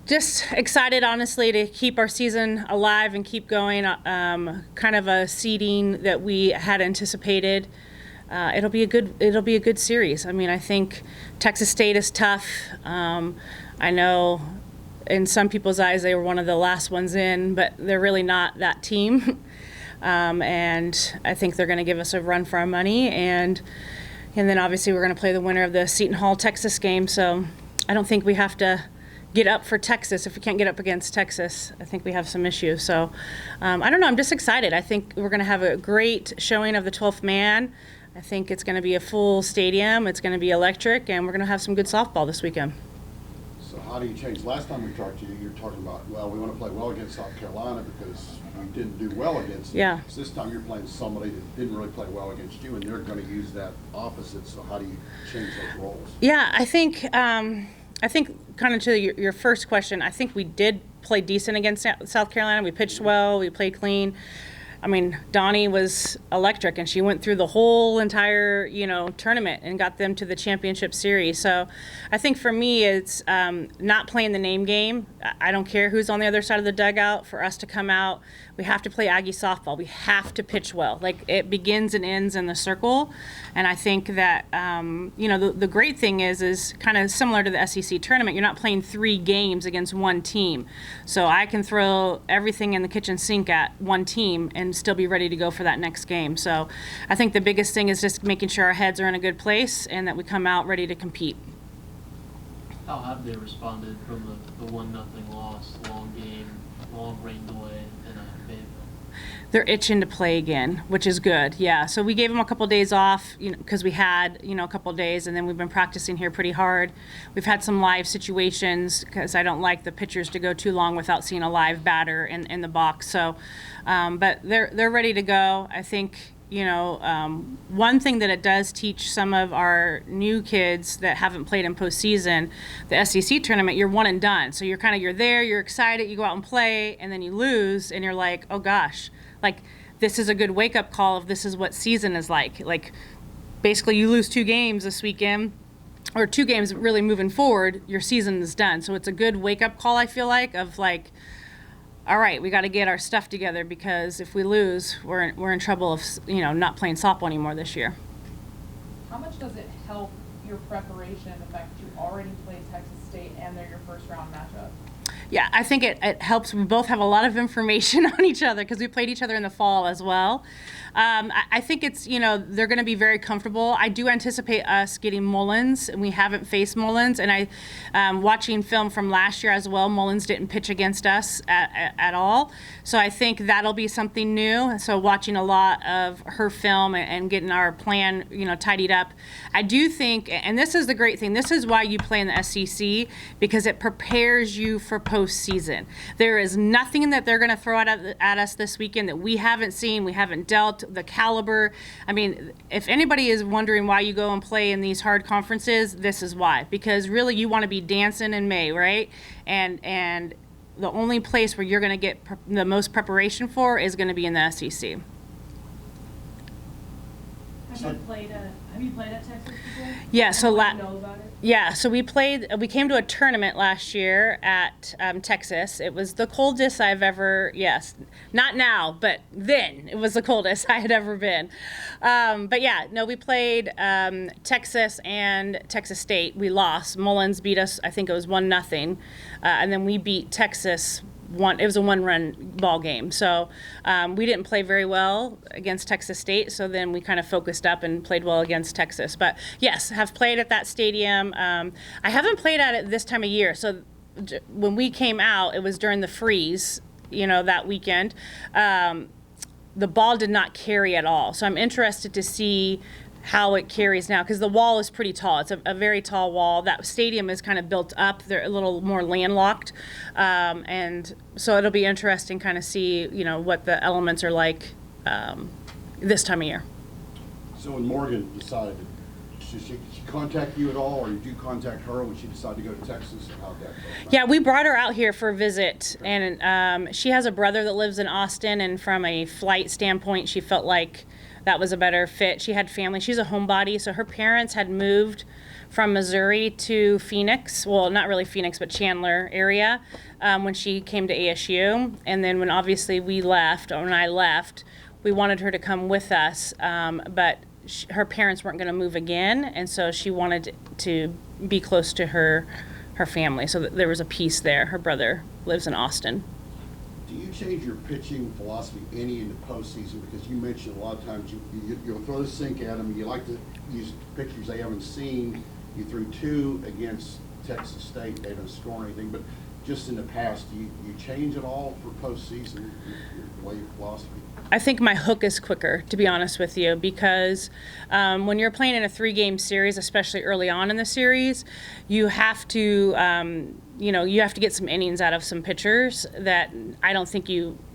Just excited, honestly, to keep our season alive and keep going. Kind of a seeding that we had anticipated. It'll be a good series. I mean, I think Texas State is tough. I know in some people's eyes they were one of the last ones in, but they're really not that team. And I think they're going to give us a run for our money. And then obviously we're going to play the winner of the Seton Hall Texas game. So I don't think we have to get up for Texas. If we can't get up against Texas, I think we have some issues. So I don't know. I'm just excited. I think we're going to have a great showing of the 12th man. I think it's going to be a full stadium. It's going to be electric, and we're going to have some good softball this weekend. So how do you change? Last time we talked to you, you were talking about, well, we want to play well against South Carolina because we didn't do well against them. Yeah. So this time you're playing somebody that didn't really play well against you, and they're going to use that opposite. So how do you change those roles? Yeah, I think kind of to your first question, I think we did play decent against South Carolina. We pitched well. We played clean. I mean, Donnie was electric, and she went through the whole entire, tournament and got them to the championship series. So I think for me, it's not playing the name game. I don't care who's on the other side of the dugout. For us to come out, we have to play Aggie softball. We have to pitch well. Like, it begins and ends in the circle. And I think that, the great thing is kind of similar to the SEC tournament. You're not playing 3 games against one team. So I can throw everything in the kitchen sink at one team and still be ready to go for that next game. So I think the biggest thing is just making sure our heads are in a good place and that we come out ready to compete. How have they responded from the 1-0 loss, long game, long rain delay, and a big? They're itching to play again, which is good. Yeah. So we gave them a couple of days off, because we had, a couple of days, and then we've been practicing here pretty hard. We've had some live situations because I don't like the pitchers to go too long without seeing a live batter in the box. So, but they're ready to go. I think, one thing that it does teach some of our new kids that haven't played in postseason, the SEC tournament, you're one and done. So you're there, you're excited, you go out and play, and then you lose, and you're like, oh gosh. Like, this is a good wake-up call of this is what season is like. Like, basically, you lose 2 games this weekend, or 2 games really moving forward, your season is done. So it's a good wake-up call, I feel like, of like, all right, we got to get our stuff together, because if we lose, we're in trouble of, not playing softball anymore this year. How much does it help your preparation, the fact that you already played Texas State and they're your first-round matchup? Yeah, I think it helps. We both have a lot of information on each other because we played each other in the fall as well. I think it's, they're going to be very comfortable. I do anticipate us getting Mullins, and we haven't faced Mullins. And watching film from last year as well, Mullins didn't pitch against us at all. So I think that'll be something new. So watching a lot of her film and getting our plan, tidied up. I do think, and this is the great thing, this is why you play in the SEC, because it prepares you for postseason. There is nothing that they're going to throw at us this weekend that we haven't seen, we haven't dealt, the caliber. I mean, if anybody is wondering why you go and play in these hard conferences, this is why. Because really you want to be dancing in May, right? And the only place where you're going to get the most preparation for is going to be in the SEC. Have you played at Texas before? Yeah, so know about it? Yeah, so we came to a tournament last year at Texas. It was the coldest I've ever, not now, but then it was the coldest I had ever been. But yeah, no, we played Texas and Texas State. We lost. Mullins beat us, I think it was 1-0. And then we beat Texas. It was a 1-run ball game. So we didn't play very well against Texas State, so then we kind of focused up and played well against Texas. But yes, have played at that stadium. I haven't played at it this time of year. So when we came out, it was during the freeze, that weekend. The ball did not carry at all. So I'm interested to see how it carries now, because the wall is pretty tall. It's a very tall wall. That stadium is kind of built up. They're a little more landlocked. And so it'll be interesting kind of see, what the elements are like this time of year. So when Morgan decided, did she contact you at all, or did you contact her when she decided to go to Texas? And how'd that go? Yeah, we brought her out here for a visit, and she has a brother that lives in Austin, and from a flight standpoint, she felt like that was a better fit. She had family. She's a homebody, so her parents had moved from Missouri to Phoenix. Well, not really Phoenix, but Chandler area when she came to ASU. And then when obviously we left, or when I left, we wanted her to come with us, but her parents weren't going to move again, and so she wanted to be close to her family. So there was a piece there. Her brother lives in Austin. Do you change your pitching philosophy any in the postseason? Because you mentioned a lot of times you'll throw the sink at them. You like to use pitchers they haven't seen. You threw 2 against Texas State. They didn't score anything. But just in the past, do you change at all for postseason, your way of philosophy? I think my hook is quicker, to be honest with you, because when you're playing in a 3-game series, especially early on in the series, you have to, you have to get some innings out of some pitchers that I don't think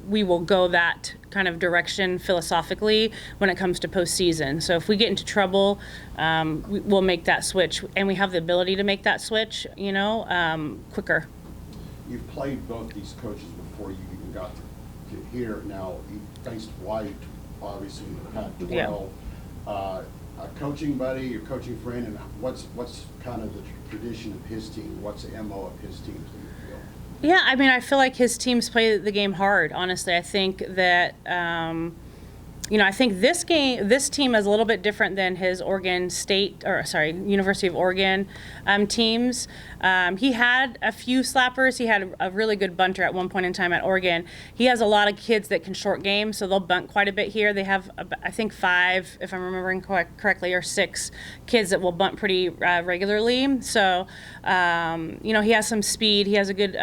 we will go that kind of direction philosophically when it comes to postseason. So if we get into trouble, we'll make that switch, and we have the ability to make that switch, quicker. You've played both these coaches before you even got to here. Now, you faced White, obviously, in the Pac-12. Yeah. A coaching buddy, your coaching friend, and what's kind of the tradition of his team? What's the MO of his teams, do you feel? Yeah, I mean, I feel like his teams play the game hard, honestly. I think that, I think this team is a little bit different than his University of Oregon teams. He had a few slappers. He had a really good bunter at one point in time at Oregon. He has a lot of kids that can short game, so they'll bunt quite a bit here. They have, I think, 5, if I'm remembering correctly, or 6 kids that will bunt pretty regularly. So, he has some speed. He has a good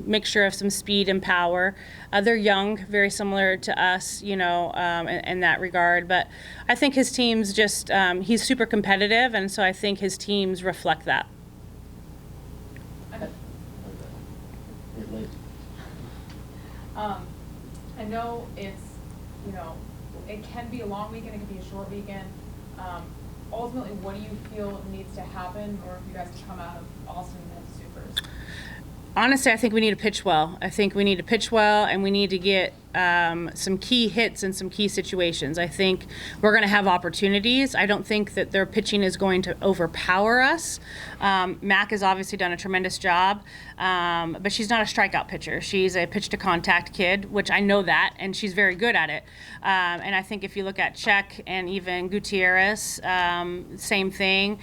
mixture of some speed and power. They're young, very similar to us, in that regard. But I think his teams just, he's super competitive, and so I think his teams reflect that. I know it's, it can be a long weekend, it can be a short weekend. Ultimately, what do you feel needs to happen or for you guys to come out of Austin as Supers? Honestly, I think we need to pitch well. I think we need to pitch well, and we need to get some key hits in some key situations. I think we're going to have opportunities. I don't think that their pitching is going to overpower us. Mac has obviously done a tremendous job, but she's not a strikeout pitcher. She's a pitch-to-contact kid, which I know that, and she's very good at it. And I think if you look at Czech and even Gutierrez, same thing.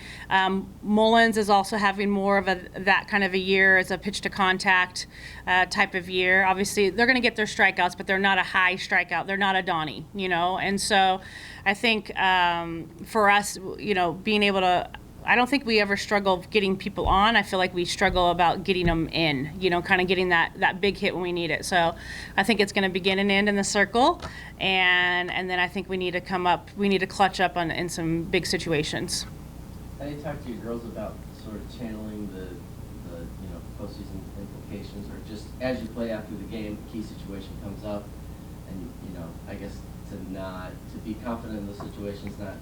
Mullins is also having more of that kind of a year as a pitch-to-contact type of year. Obviously, they're going to get their strikeouts, but they're not a high strikeout. They're not a Donnie, and so I think for us, being able to, I don't think we ever struggle getting people on. I feel like we struggle about getting them in, kind of getting that big hit when we need it. So I think it's going to begin and end in the circle, and then I think we need to clutch up in some big situations. How do you talk to your girls about sort of channeling the postseason implications, or just as you play out through the game, a key situation comes up, and I guess to be confident in those situations, not a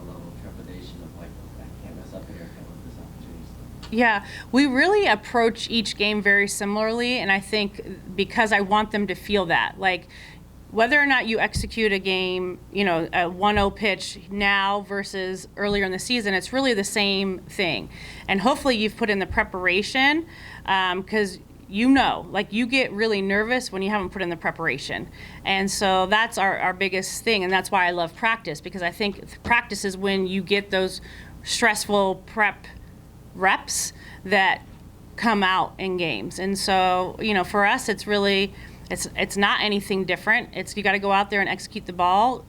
level of trepidation of like, I can't mess up here, I can't let this opportunity. Yeah, we really approach each game very similarly, and I think because I want them to feel that, like, whether or not you execute a game, a 1-0 pitch now versus earlier in the season, it's really the same thing. And hopefully you've put in the preparation, because you get really nervous when you haven't put in the preparation. And so that's our biggest thing, and that's why I love practice, because I think practice is when you get those stressful prep reps that come out in games. And so, for us, it's really... It's not anything different. You got to go out there and execute the ball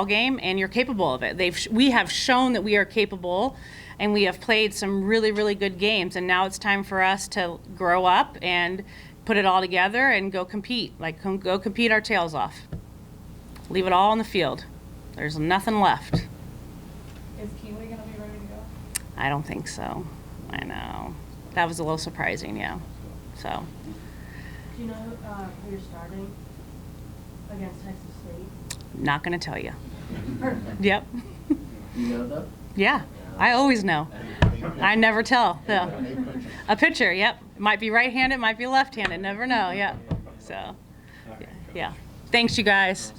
game, and you're capable of it. We have shown that we are capable, and we have played some really, really good games. And now it's time for us to grow up and put it all together and go compete. Go compete our tails off. Leave it all on the field. There's nothing left. Is Keely going to be ready to go? I don't think so. I know. That was a little surprising, yeah. So. Do you know who you're starting against Texas State? Not going to tell you. Perfect. Yep. You know though? Yeah, I always know. I never tell. No. A pitcher, yep. It might be right-handed, might be left-handed. Never know, yeah. So, yeah. Thanks, you guys.